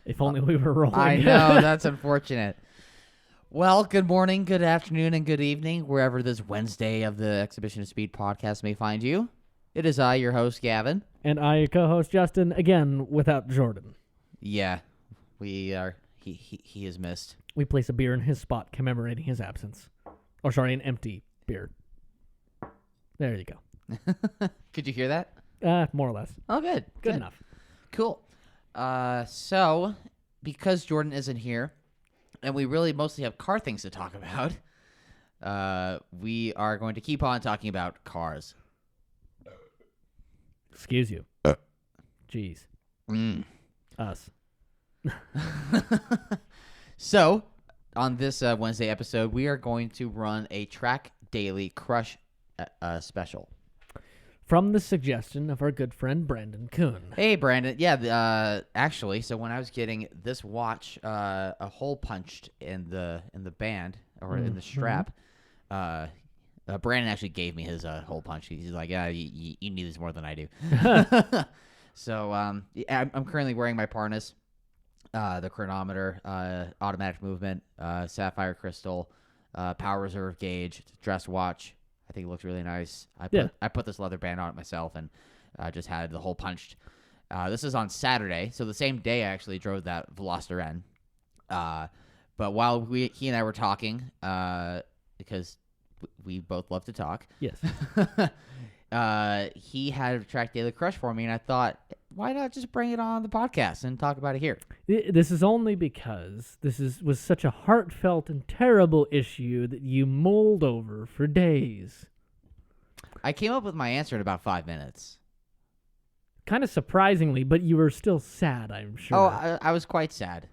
If only we were rolling. I know, that's unfortunate. Well, good morning, good afternoon, and good evening, wherever this Wednesday of the Exhibition of Speed podcast may find you. It is I, your host, Gavin. And I, your co-host, Justin, again, without Jordan. Yeah, we are. He is missed. We place a beer in his spot commemorating his absence. Or, sorry, an empty beer. There you go. Could you hear that? More or less. Oh, good. Good enough. Cool. So, because Jordan isn't here, and we really mostly have car things to talk about, we are going to keep on talking about cars. Excuse you. Jeez. Us. So, on this Wednesday episode, we are going to run a Track Daily Crush special. From the suggestion of our good friend Brandon Kuhn. Hey, Brandon. Yeah, actually, so when I was getting this watch, a hole punched in the band or in the strap, Brandon actually gave me his hole punch. He's like, "Yeah, you need this more than I do." So, I'm currently wearing my harness, the chronometer, automatic movement, sapphire crystal, power reserve gauge, dress watch. I think it looks really nice. I put this leather band on it myself and just had the hole punched. This is on Saturday, so the same day I actually drove that Veloster N. But while he and I were talking, because we both love to talk. Yes. He had a Track Daily Crush for me, and I thought, why not just bring it on the podcast and talk about it here? This is only because was such a heartfelt and terrible issue that you mulled over for days. I came up with my answer in about 5 minutes. Kind of surprisingly, but you were still sad, I'm sure. Oh, I was quite sad.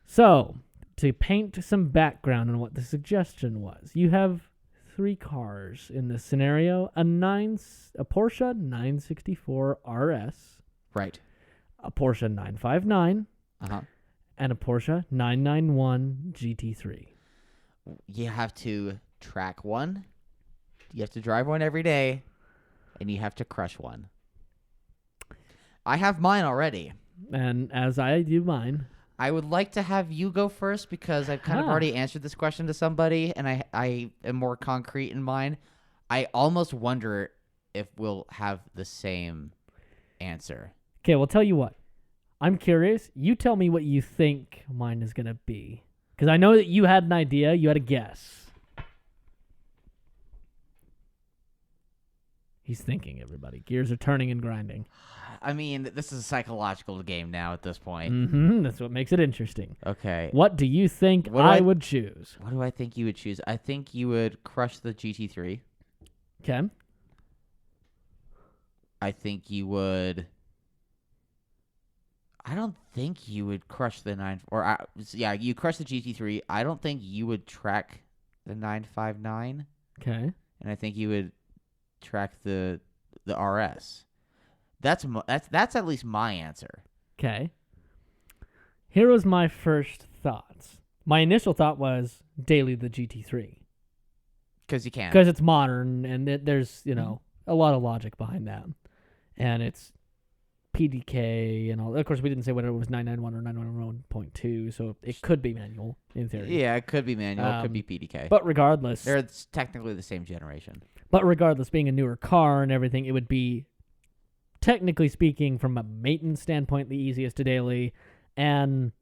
So, to paint some background on what the suggestion was, you have 3 cars in this scenario: a Porsche 964 RS, right? A Porsche 959, and a Porsche 991 GT3. You have to track one, you have to drive one every day, and you have to crush one. I have mine already, and as I do mine, I would like to have you go first because I've kind of already answered this question to somebody, and I am more concrete in mine. I almost wonder if we'll have the same answer. Okay, well, tell you what. I'm curious. You tell me what you think mine is going to be. Because I know that you had an idea. You had a guess. He's thinking, everybody. Gears are turning and grinding. I mean, this is a psychological game now at this point. That's what makes it interesting. Okay. What do you think I would choose? What do I think you would choose? I think you would crush the GT3. Okay. I think you would... I don't think you would crush the 9... you crush the GT3. I don't think you would track the 959. Okay. And I think you would track the RS. That's at least my answer. Okay. Here was my first thoughts. My initial thought was daily the GT3. Because you can. Because it's modern, and there's, a lot of logic behind that. And it's PDK and all. Of course, we didn't say whether it was 991 or 991.2, so it could be manual, in theory. Yeah, it could be manual. It could be PDK. But regardless... They're technically the same generation. But regardless, being a newer car and everything, it would be... technically speaking, from a maintenance standpoint, the easiest to daily, and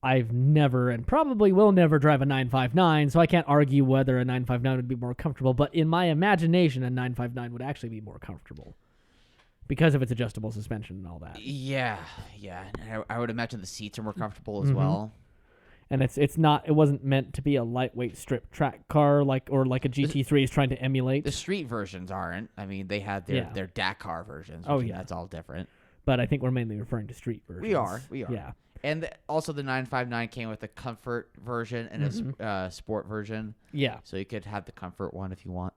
I've never and probably will never drive a 959, so I can't argue whether a 959 would be more comfortable, but in my imagination, a 959 would actually be more comfortable because of its adjustable suspension and all that. Yeah. I would imagine the seats are more comfortable as well. And it wasn't meant to be a lightweight strip track car like a GT3 is trying to emulate. The street versions aren't. I mean, they had their Dakar versions. That's all different. But I think we're mainly referring to street versions. We are. Yeah. And also the 959 came with a comfort version and a sport version. Yeah. So you could have the comfort one if you want.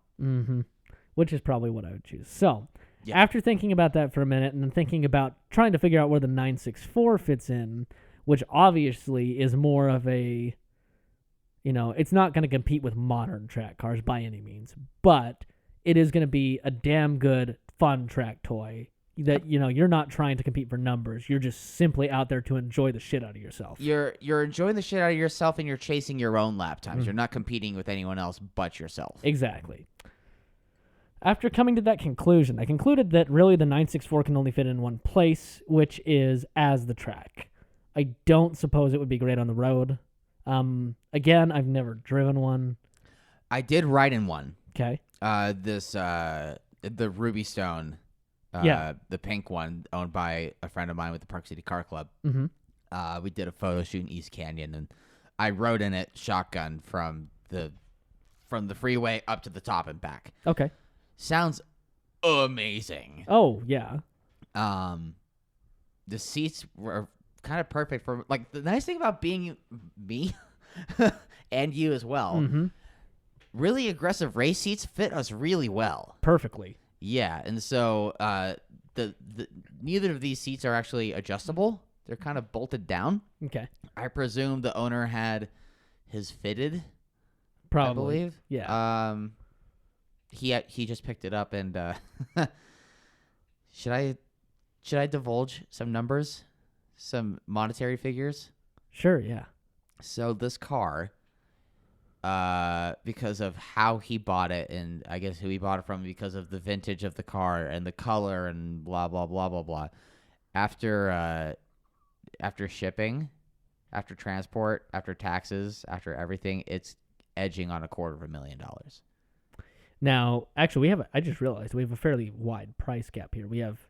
Which is probably what I would choose. So, after thinking about that for a minute and then thinking about trying to figure out where the 964 fits in, which obviously is more of a, it's not going to compete with modern track cars by any means, but it is going to be a damn good, fun track toy, that you're not trying to compete for numbers. You're just simply out there to enjoy the shit out of yourself. You're enjoying the shit out of yourself, and you're chasing your own lap times. You're not competing with anyone else but yourself. Exactly. After coming to that conclusion, I concluded that really the 964 can only fit in one place, which is as the track. I don't suppose it would be great on the road. Again, I've never driven one. I did ride in one. Okay. The Ruby Stone, the pink one, owned by a friend of mine with the Park City Car Club. Mm-hmm. We did a photo shoot in East Canyon, and I rode in it shotgun from the freeway up to the top and back. Okay. Sounds amazing. Oh, yeah. The seats were kind of perfect for, like, the nice thing about being me and you as well. Mm-hmm. Really aggressive race seats fit us really well. Perfectly. Yeah, and so the neither of these seats are actually adjustable. They're kind of bolted down. Okay. I presume the owner had his fitted. Probably. I believe. Yeah. He just picked it up, and should I divulge some numbers, some monetary figures? Sure. Yeah. So this car, because of how he bought it, and I guess who he bought it from, because of the vintage of the car and the color and blah blah blah blah blah. After shipping, after transport, after taxes, after everything, it's edging on $250,000. Now, actually, I just realized we have a fairly wide price gap here. We have,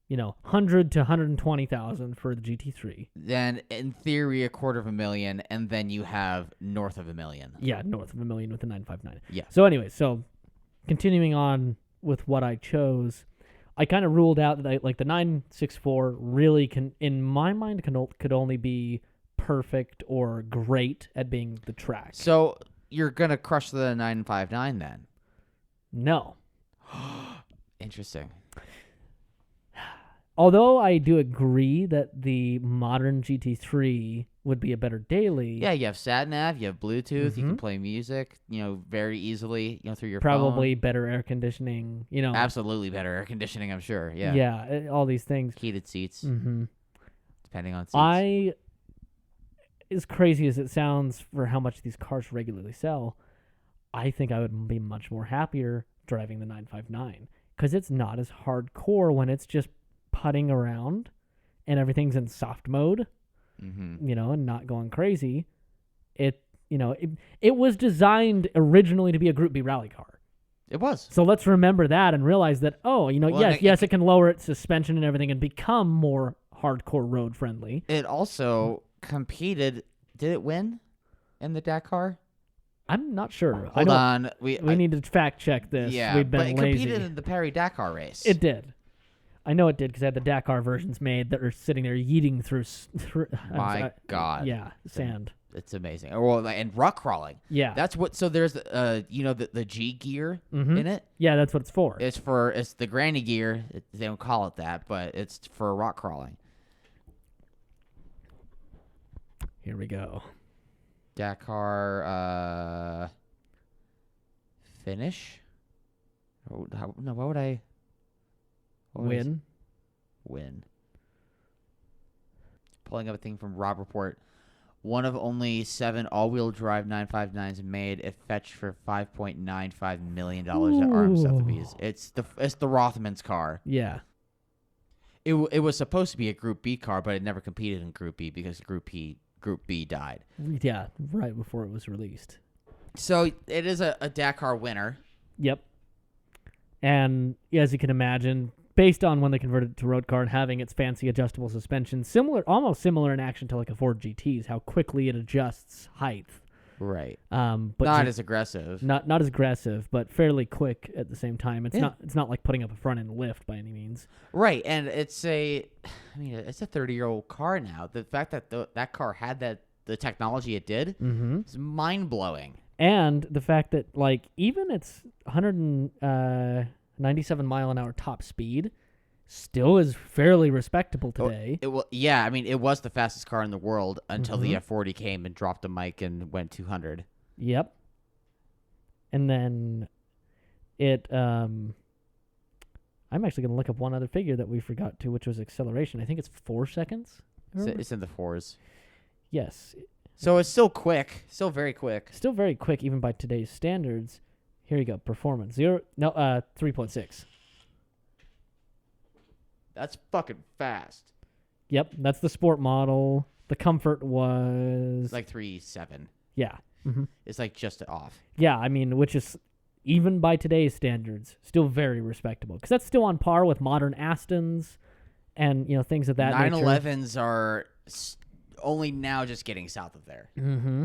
100 to 120,000 for the GT3. Then, in theory, $250,000, and then you have north of $1 million. Yeah, north of $1 million with the 959. Yeah. So anyway, continuing on with what I chose, I kind of ruled out that the 964 really in my mind, could only be perfect or great at being the track. So you're gonna crush the 959 then? No. Interesting. Although I do agree that the modern GT3 would be a better daily. Yeah, you have sat nav, you have Bluetooth, you Mhm. can play music, very easily, through your Probably phone. better air conditioning, Absolutely better air conditioning, I'm sure. Yeah. Yeah, all these things. Heated seats, Mm-hmm. depending on seats. As crazy as it sounds for how much these cars regularly sell, I think I would be much more happier driving the 959 because it's not as hardcore when it's just putting around and everything's in soft mode, and not going crazy. It was designed originally to be a Group B rally car. It was. So let's remember that and realize that, yes, it can lower its suspension and everything and become more hardcore road friendly. It also competed. Did it win in the Dakar? I'm not sure. Hold on. We need to fact check this. Yeah, We've been but it lazy. competed in the Paris Dakar race. It did. I know it did because I had the Dakar versions made that are sitting there yeeting through. My God. Yeah, sand. It's amazing. And rock crawling. Yeah. That's what. So there's the G gear in it. Yeah, that's what it's for. It's the granny gear. They don't call it that, but it's for rock crawling. Here we go. Dakar finish. No, what would I? Win. Pulling up a thing from Rob Report. One of only 7 all-wheel drive 959s made. It fetched for $5.95 million at Arms Sotheby's. It's the Rothman's car. Yeah. It was supposed to be a Group B car, but it never competed in Group B because Group B died. Yeah, right before it was released. So it is a Dakar winner. Yep. And as you can imagine, based on when they converted it to road car and having its fancy adjustable suspension, almost similar in action to like a Ford GT's, how quickly it adjusts height. Right. But not as aggressive. Not as aggressive, but fairly quick at the same time. It's not like putting up a front end lift by any means. Right, and it's a 30-year-old car now. The fact that that car had the technology it did is mind blowing. And the fact that even its 197 mile an hour top speed still is fairly respectable today. It was the fastest car in the world until the F40 came and dropped the mic and went 200. Yep. And then it I'm actually going to look up one other figure that we forgot to, which was acceleration. I think it's 4 seconds. It's in the 4s. Yes. So it's still quick. Still very quick. Still very quick, even by today's standards. Here you go. Performance. 3.6. That's fucking fast. Yep, that's the sport model. The comfort was... Like 3.7. Yeah. Mm-hmm. It's like just off. Yeah, I mean, which is, even by today's standards, still very respectable. Because that's still on par with modern Astons and, things of that nature. 911s are only now just getting south of there. Mm-hmm.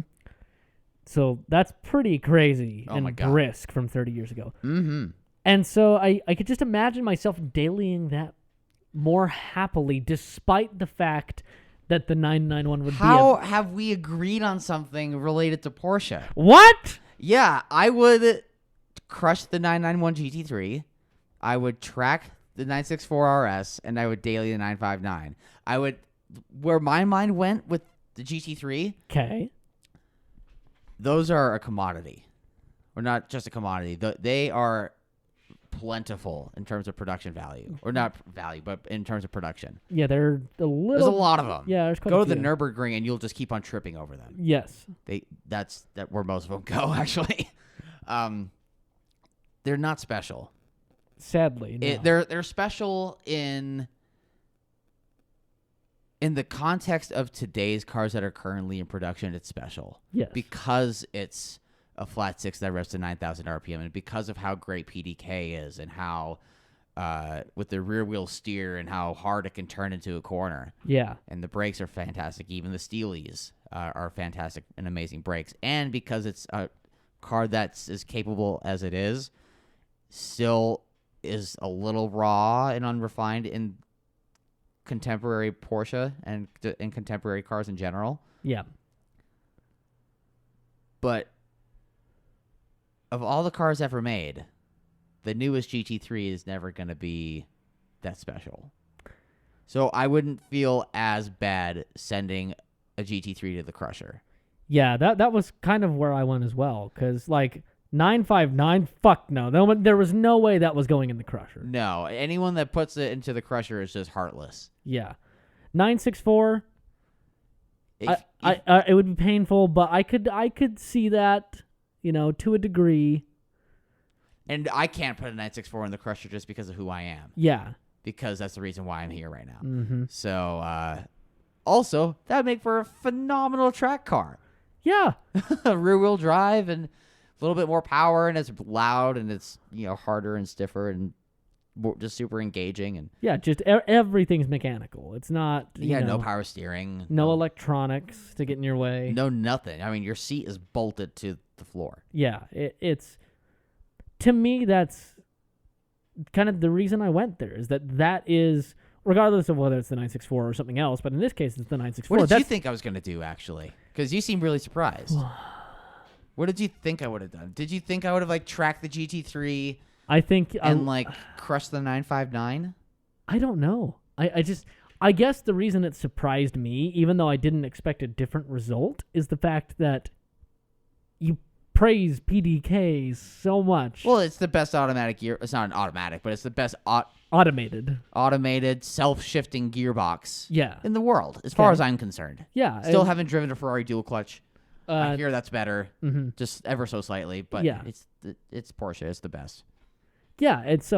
So that's pretty crazy Oh my and God. brisk from 30 years ago. Mm-hmm. And so I could just imagine myself dailying that more happily, despite the fact that the 991 would How be have we agreed on something related to Porsche? What? Yeah, I would crush the 991 GT3. I would track the 964 RS, and I would daily the 959. Where my mind went with the GT3, Okay. those are a commodity. Or not just a commodity. They are plentiful in terms of production value. Or not value, but in terms of production. Yeah, they're a little... There's a lot of them. Yeah, there's quite Go a to the few. Nürburgring, and you'll just keep on tripping over them. Yes. That's where most of them go, actually. They're not special. Sadly, no. They're special in the context of today's cars that are currently in production. It's special, Yes. because it's a flat six that revs to 9,000 RPM, and because of how great PDK is, and how with the rear wheel steer and how hard it can turn into a corner. Yeah. And the brakes are fantastic. Even the Steelies are fantastic and amazing brakes. And because it's a car that's as capable as it is, still is a little raw and unrefined in contemporary Porsche and in contemporary cars in general. Yeah. But of all the cars ever made, the newest GT3 is never going to be that special. So I wouldn't feel as bad sending a GT3 to the crusher. Yeah, that was kind of where I went as well. Because, 959, fuck no. There was no way that was going in the crusher. No, anyone that puts it into the crusher is just heartless. Yeah. 964, If- it would be painful, but I could see that, to a degree. and I can't put a 964 in the crusher just because of who I am. Yeah. Because that's the reason why I'm here right now. Mm-hmm. So, also, that would make for a phenomenal track car. Yeah. Rear-wheel drive and a little bit more power, and it's loud, and it's harder and stiffer and just super engaging. And Yeah, just everything's mechanical. It's not, no power steering. no electronics to get in your way. No nothing. I mean, your seat is bolted to the floor. Yeah, it's... To me, that's kind of the reason I went there, is that is, regardless of whether it's the 964 or something else, but in this case, it's the 964. What did you think I was going to do, actually? Because you seem really surprised. What did you think I would have done? Did you think I would have, tracked the GT3 I think... and, crushed the 959? I don't know. I guess the reason it surprised me, even though I didn't expect a different result, is the fact that you praise PDK so much. Well, it's the best automatic gear. It's not an automatic, but it's the best Automated, self-shifting gearbox yeah. in the world, as far as I'm concerned. Yeah. Still haven't driven a Ferrari dual clutch. I hear that's better, mhm. just ever so slightly, but Yeah. it's Porsche. It's the best. Yeah, it's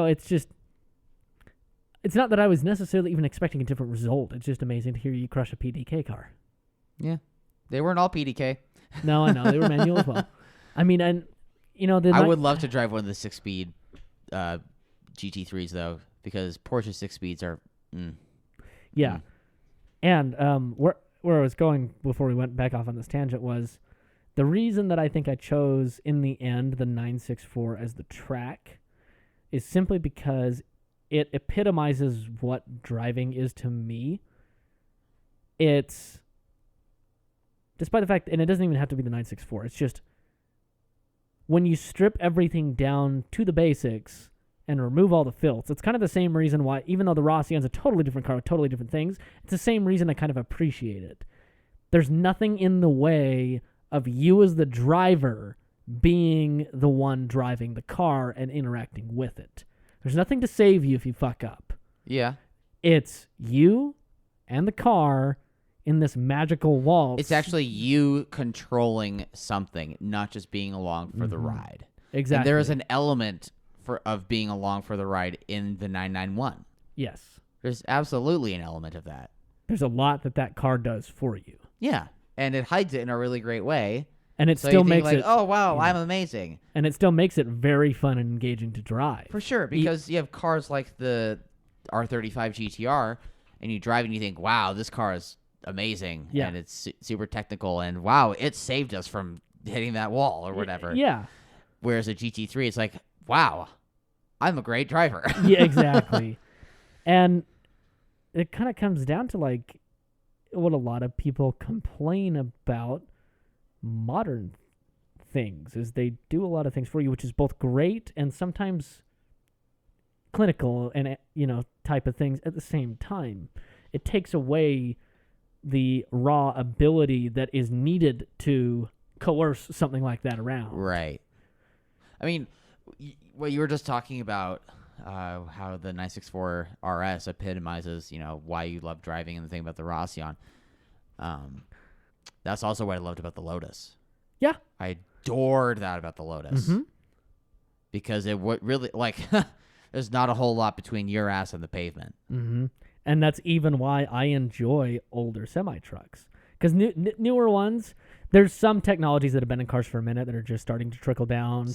not that I was necessarily even expecting a different result. It's just amazing to hear you crush a PDK car. Yeah. They weren't all PDK. No, I know. They were manual as well. I mean, and, I would love to drive one of the 6-speed GT3s, though, because Porsche 6-speeds are... Yeah. And where I was going before we went back off on this tangent was the reason that I think I chose, in the end, the 964 as the track is simply because it epitomizes what driving is to me. It's, despite the fact, and it doesn't even have to be the 964, it's just when you strip everything down to the basics and remove all the filth, it's kind of the same reason why, even though the Rossian's a totally different car with totally different things, it's the same reason I kind of appreciate it. There's nothing in the way of you as the driver being the one driving the car and interacting with it. There's nothing to save you if you fuck up. Yeah. It's you and the car in this magical waltz. It's actually you controlling something, not just being along for the ride. Exactly. And there is an element of being along for the ride in the 991. Yes. There's absolutely an element of that. There's a lot that car does for you. Yeah. And it hides it in a really great way. And it So still you think makes it... oh, wow, I'm amazing. And it still makes it very fun and engaging to drive. For sure, because you have cars like the R35 GTR, and you drive and you think, wow, this car is amazing, and it's super technical, and wow, it saved us from hitting that wall or whatever. Yeah. Whereas a GT3, it's like, wow, I'm a great driver. Yeah, exactly. And it kind of comes down to like what a lot of people complain about modern things is they do a lot of things for you, which is both great and sometimes clinical and type of things at the same time. It takes away the raw ability that is needed to coerce something like that around. Right. I mean, what you were just talking about, how the 964 RS epitomizes, why you love driving and the thing about the Rawson. That's also what I loved about the Lotus. Yeah. I adored that about the Lotus. Mm-hmm. Because it would really, there's not a whole lot between your ass and the pavement. Mm-hmm. And that's even why I enjoy older semi-trucks. Because newer ones, there's some technologies that have been in cars for a minute that are just starting to trickle down.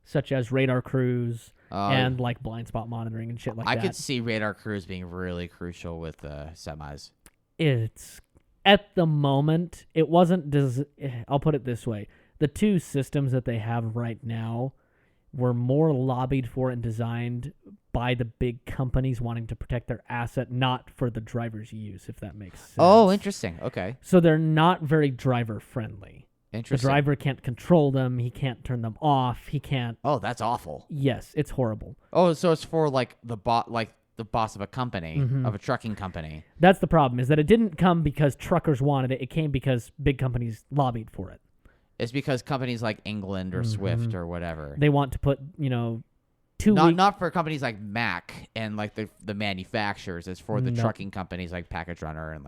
Such as radar cruise and like blind spot monitoring and shit like that. I could see radar cruise being really crucial with semis. It's, at the moment, it wasn't, I'll put it this way. The two systems that they have right now were more lobbied for and designed by the big companies wanting to protect their asset, not for the driver's use, if that makes sense. Oh, interesting. Okay. So they're not very driver-friendly. Interesting. The driver can't control them. He can't turn them off. He can't... Oh, that's awful. Yes, it's horrible. Oh, so it's for the boss of a company, of a trucking company. That's the problem, is that it didn't come because truckers wanted it. It came because big companies lobbied for it. It's because companies like England or Swift or whatever. They want to put, 2 weeks... Not for companies like Mack and the manufacturers. It's for the trucking companies like Package Runner and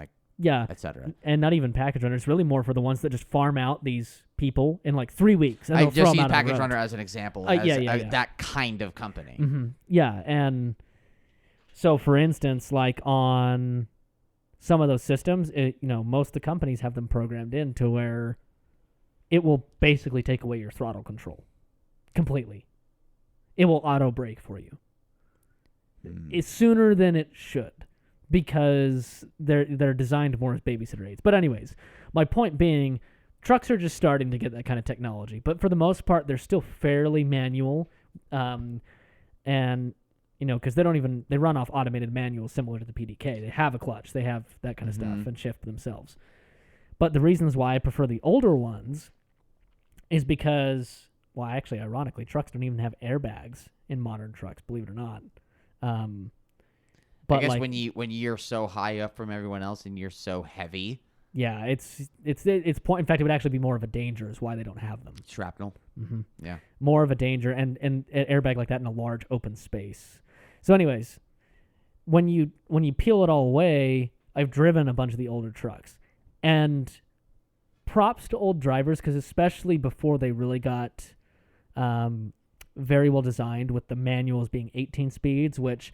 etc. And not even Package Runner. It's really more for the ones that just farm out these people in 3 weeks. And I just use Package Runner as an example. That kind of company. Mm-hmm. Yeah, and so for instance, on some of those systems, most of the companies have them programmed in to where it will basically take away your throttle control completely. It will auto brake for you. It's sooner than it should because they're designed more as babysitter aids. But anyways, my point being, trucks are just starting to get that kind of technology. But for the most part, they're still fairly manual. And, because they run off automated manuals similar to the PDK. They have a clutch. They have that kind of stuff and shift themselves. But the reasons why I prefer the older ones is because, actually, ironically, trucks don't even have airbags in modern trucks, believe it or not. But I guess when you're so high up from everyone else and you're so heavy. Yeah, it's point. In fact, it would actually be more of a danger is why they don't have them. Shrapnel. Mm-hmm. Yeah. More of a danger and an airbag like that in a large open space. So anyways, when you peel it all away, I've driven a bunch of the older trucks. And props to old drivers, because especially before they really got very well designed with the manuals being 18 speeds, which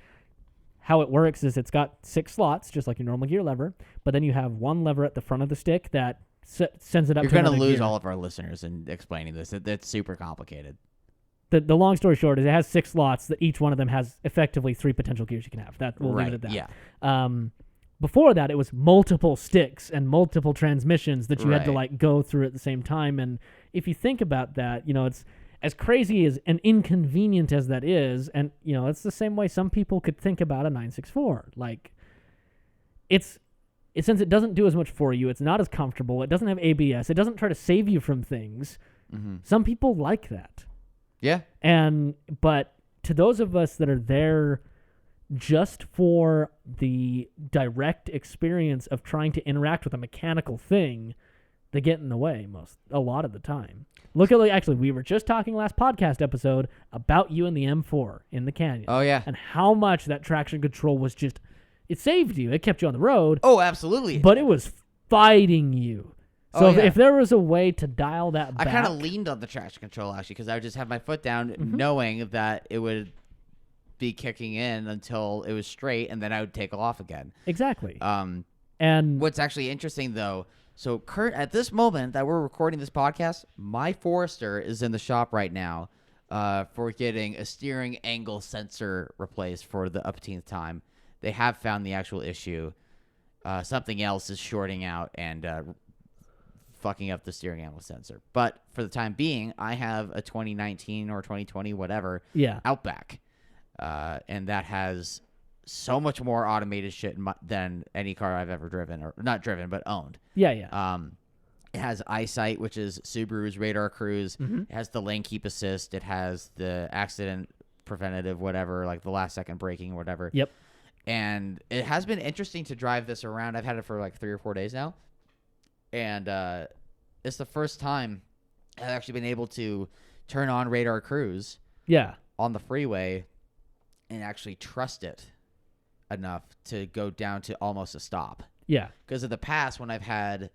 how it works is it's got 6 slots, just like your normal gear lever, but then you have one lever at the front of the stick that sends it up to another gear. You're going to lose all of our listeners in explaining this. It's super complicated. The long story short is it has 6 slots that each one of them has effectively 3 potential gears you can have. We'll leave it at that. Yeah. Before that, it was multiple sticks and multiple transmissions that you had to go through at the same time. And if you think about that, it's as crazy as and inconvenient as that is, and it's the same way some people could think about a 964. Since it doesn't do as much for you, it's not as comfortable. It doesn't have ABS. It doesn't try to save you from things. Mm-hmm. Some people like that. Yeah. But to those of us that are there just for the direct experience of trying to interact with a mechanical thing, They get in the way a lot of the time. Look at actually, we were just talking last podcast episode about you and the M4 in the canyon. Oh yeah. And how much that traction control was just, it saved you. It kept you on the road. Oh, absolutely. But it was fighting you. So yeah. if there was a way to dial that back. I kind of leaned on the traction control actually because I would just have my foot down knowing that it would be kicking in until it was straight and then I would take off again. Exactly. And what's actually interesting though, so at this moment that we're recording this podcast, my Forester is in the shop right now for getting a steering angle sensor replaced for the upteenth time. They have found the actual issue. Something else is shorting out and fucking up the steering angle sensor. But for the time being, I have a 2019 or 2020, whatever, Outback. And that has so much more automated shit than any car I've ever driven, or not driven, but owned. Yeah. It has EyeSight, which is Subaru's radar cruise. It has the lane keep assist. It has the accident preventative, whatever, like the last second braking or whatever. Yep. And it has been interesting to drive this around. I've had it for like 3 or 4 days now. And it's the first time I've actually been able to turn on radar cruise on the freeway and actually trust it enough to go down to almost a stop. Yeah. Because in the past, when I've had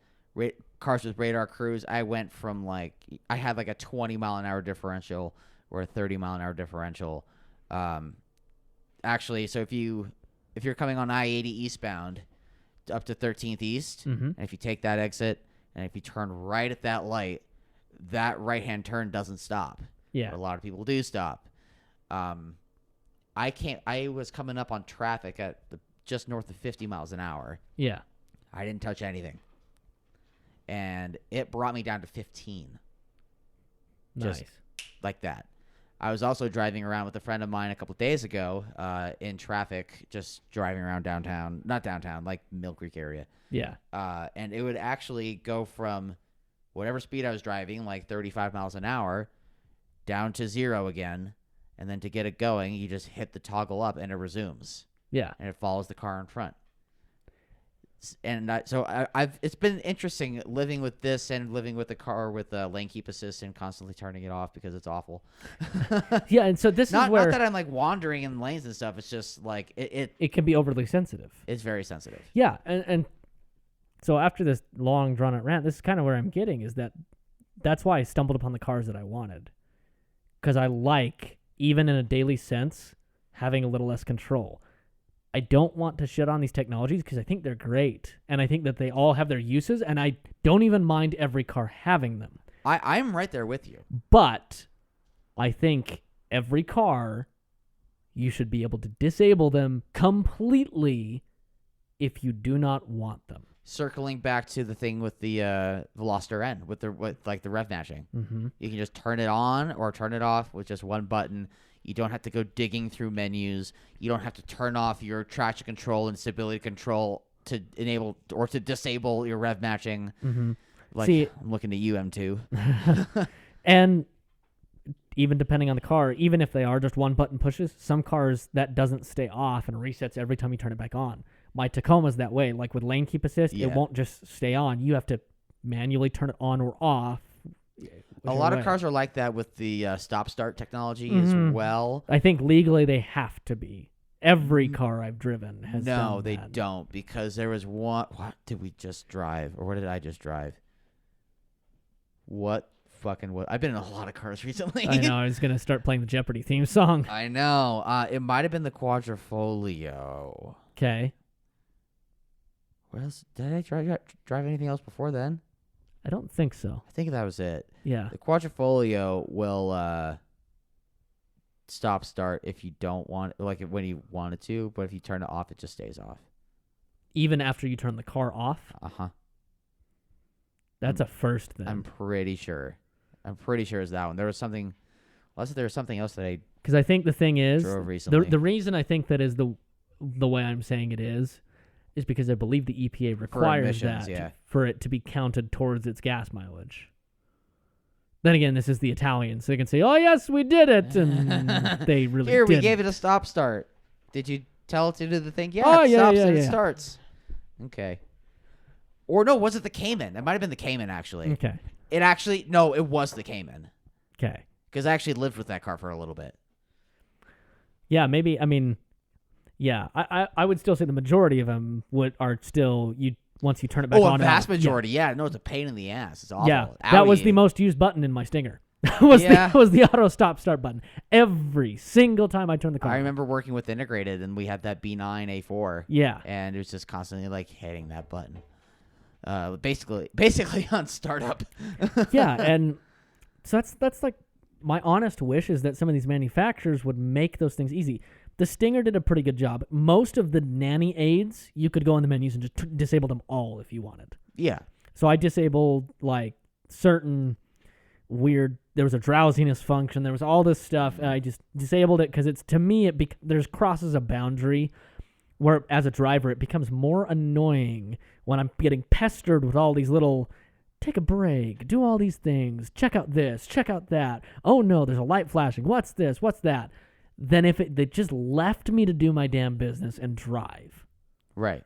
cars with radar cruise, I went from I had like a 20 mile an hour differential or a 30 mile an hour differential. Actually, so if you're coming on I-80 eastbound up to 13th East, and if you take that exit and if you turn right at that light, that right-hand turn doesn't stop. Yeah. A lot of people do stop. I was coming up on traffic at just north of 50 miles an hour. Yeah. I didn't touch anything. And it brought me down to 15. Nice. Just like that. I was also driving around with a friend of mine a couple of days ago in traffic, just driving around downtown. Not downtown, like Mill Creek area. Yeah. And it would actually go from whatever speed I was driving, like 35 miles an hour, down to 0 again. And then to get it going, you just hit the toggle up and it resumes. Yeah. And it follows the car in front. And it's been interesting living with this and living with the car with lane keep assist and constantly turning it off because it's awful. Yeah, and so this is where... Not that I'm like wandering in lanes and stuff. It's just like it can be overly sensitive. It's very sensitive. Yeah, and so after this long drawn-out rant, this is kind of where I'm getting is that's why I stumbled upon the cars that I wanted. Because I like, even in a daily sense, having a little less control. I don't want to shit on these technologies because I think they're great. And I think that they all have their uses, and I don't even mind every car having them. I'm right there with you. But I think every car, you should be able to disable them completely if you do not want them. Circling back to the thing with the Veloster N, with the rev matching. Mm-hmm. You can just turn it on or turn it off with just one button. You don't have to go digging through menus. You don't have to turn off your traction control and stability control to enable or to disable your rev matching. Mm-hmm. I'm looking at you, M2. And even depending on the car, even if they are just one button pushes, some cars that doesn't stay off and resets every time you turn it back on. My Tacoma's that way. Like with lane keep assist, it won't just stay on. You have to manually turn it on or off. A lot of cars are like that with the stop-start technology as well. I think legally they have to be. Every car I've driven has done No, they that. don't, because there was one... What did we just drive? Or what did I just drive? What? I've been in a lot of cars recently. I know. I was going to start playing the Jeopardy theme song. I know. It might have been the Quadrifoglio. Okay. What else? Did I drive anything else before then? I don't think so. I think that was it. Yeah. The Quadrifoglio will stop start if you don't want, like when you want it to, but if you turn it off, it just stays off. Even after you turn the car off? Uh-huh. That's a first then. I'm pretty sure. It's that one. There was something, unless there was something else that I Because I think the thing is, drove recently. the reason I think that is the way I'm saying it is because I believe the EPA requires that for it to be counted towards its gas mileage. Then again, this is the Italians, so they can say, "Oh yes, we did it," and they really Here, didn't. we gave it a stop start. Did you tell it to do the thing? Yeah, Oh, it yeah, stops yeah, and yeah. it starts. Okay. Or no, was it the Cayman? It might have been the Cayman, actually. Okay. No, it was the Cayman. Okay. Because I actually lived with that car for a little bit. Yeah, maybe. I mean, yeah, I would still say the majority of them are still once you turn it back on. A vast majority. Yeah. No, it's a pain in the ass. It's awful. Yeah, that was the most used button in my Stinger. was the auto start button every single time I turned the car. I remember working with Integrated, and we had that B9 A4. Yeah, and it was just constantly like hitting that button. Basically on startup. Yeah, and so that's like my honest wish is that some of these manufacturers would make those things easy. The Stinger did a pretty good job. Most of the nanny aids, you could go in the menus and just disable them all if you wanted. Yeah. So I disabled like certain weird. There was a drowsiness function. There was all this stuff. And I just disabled it because it's to me there's crosses a boundary where as a driver it becomes more annoying when I'm getting pestered with all these little. Take a break. Do all these things. Check out this. Check out that. Oh no, there's a light flashing. What's this? What's that? Than if they just left me to do my damn business and drive. Right.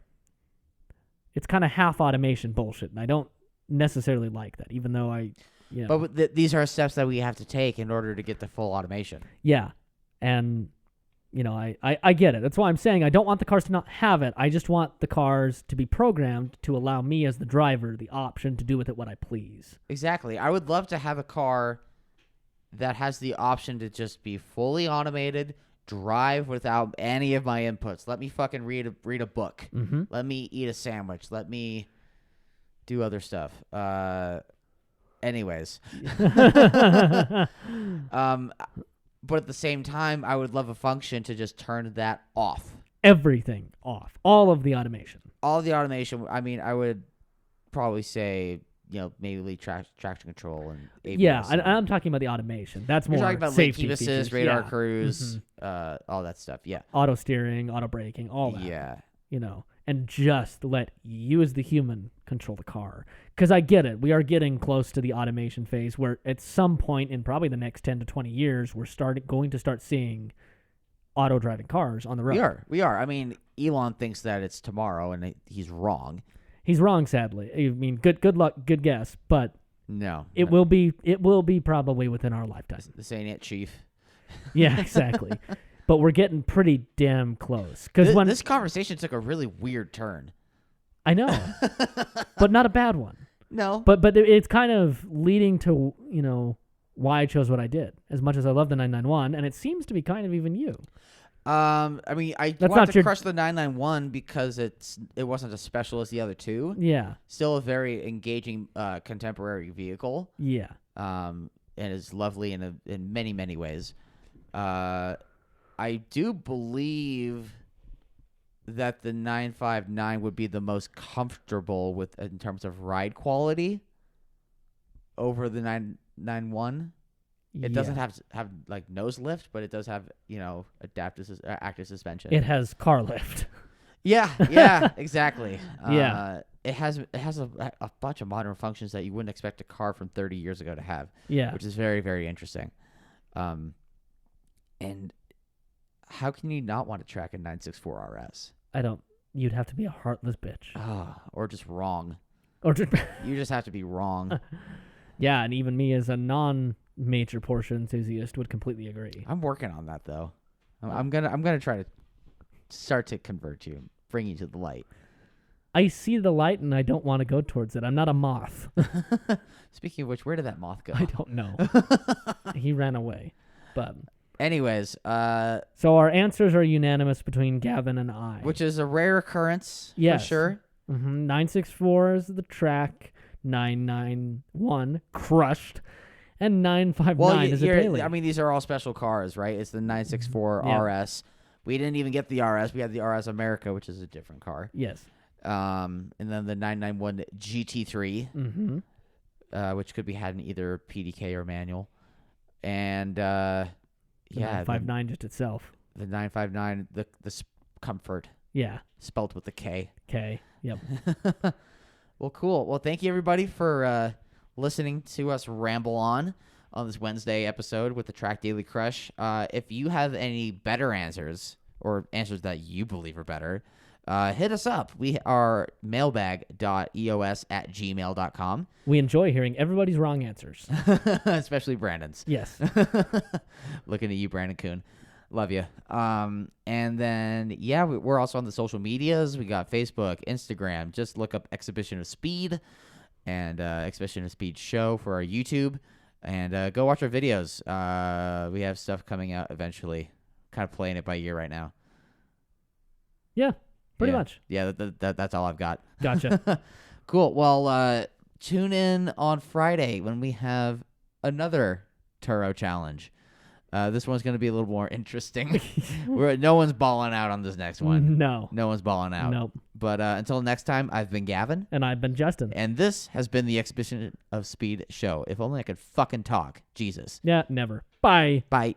It's kind of half automation bullshit, and I don't necessarily like that, even though But these are steps that we have to take in order to get the full automation. Yeah, and I get it. That's why I'm saying I don't want the cars to not have it. I just want the cars to be programmed to allow me as the driver the option to do with it what I please. Exactly. I would love to have a car that has the option to just be fully automated, drive without any of my inputs. Let me fucking read a book. Mm-hmm. Let me eat a sandwich. Let me do other stuff. Anyways. But at the same time, I would love a function to just turn that off. Everything off. All of the automation. All the automation. I mean, I would probably say, maybe lead traction control and ABS. Yeah, I'm talking about the automation. That's more You're talking about safety keep assist, features. radar Yeah. cruise, all that stuff. Yeah. Auto steering, auto braking, all that. Yeah. And just let you as the human control the car. Because I get it. We are getting close to the automation phase where at some point in probably the next 10 to 20 years, we're going to start seeing auto-driving cars on the road. We are. I mean, Elon thinks that it's tomorrow, and he's wrong. He's wrong, sadly. I mean, good luck, good guess, but no, it will be probably within our lifetime. This ain't it, Chief. Yeah, exactly. But we're getting pretty damn close. Because This conversation took a really weird turn. I know, but not a bad one. No, but it's kind of leading to why I chose what I did. As much as I love the 991, and it seems to be kind of even you. I mean, I wanted to crush the 991 because it wasn't as special as the other two. Yeah. Still a very engaging contemporary vehicle. Yeah. And is lovely in many, many ways. I do believe that the 959 would be the most comfortable in terms of ride quality over the 991. It doesn't have like nose lift, but it does have adaptive active suspension. It has car lift. Yeah, exactly. Yeah. It has a bunch of modern functions that you wouldn't expect a car from 30 years ago to have. Yeah, which is very, very interesting. And how can you not want to track a 964 RS? You'd have to be a heartless bitch. Or just wrong. You just have to be wrong. Yeah, and even me as a non-major Porsche enthusiast would completely agree. I'm working on that though. I'm gonna try to start to convert you, bring you to the light. I see the light and I don't want to go towards it. I'm not a moth. Speaking of which, where did that moth go? I don't know. He ran away. But anyways, so our answers are unanimous between Gavin and I, which is a rare occurrence. Yes. For sure. 964 is the track, 991 crushed, and 959 is a daily. I mean, these are all special cars, right? It's the 964 RS. We didn't even get the RS. We had the RS America, which is a different car. Yes. And then the 991 GT3, which could be had in either PDK or manual. And the 959 just itself. The 959, the comfort. Yeah. Spelled with a K. K. Yep. Well, cool. Well, thank you everybody for listening to us ramble on this Wednesday episode with the Track Daily Crush. If you have any better answers or answers that you believe are better, hit us up. We are mailbag.eos@gmail.com. We enjoy hearing everybody's wrong answers. Especially Brandon's. Yes. Looking at you, Brandon Kuhn. Love you. And then, yeah, we're also on the social medias. We got Facebook, Instagram. Just look up Exhibition of Speed and Exhibition of Speed Show for our YouTube. And go watch our videos. We have stuff coming out eventually. Kind of playing it by ear right now. Yeah, pretty much. Yeah, that's all I've got. Gotcha. Cool. Well, tune in on Friday when we have another Turo challenge. This one's going to be a little more interesting. No one's balling out on this next one. No. No one's balling out. Nope. But until next time, I've been Gavin. And I've been Justin. And this has been the Exhibition of Speed show. If only I could fucking talk. Jesus. Yeah, never. Bye. Bye.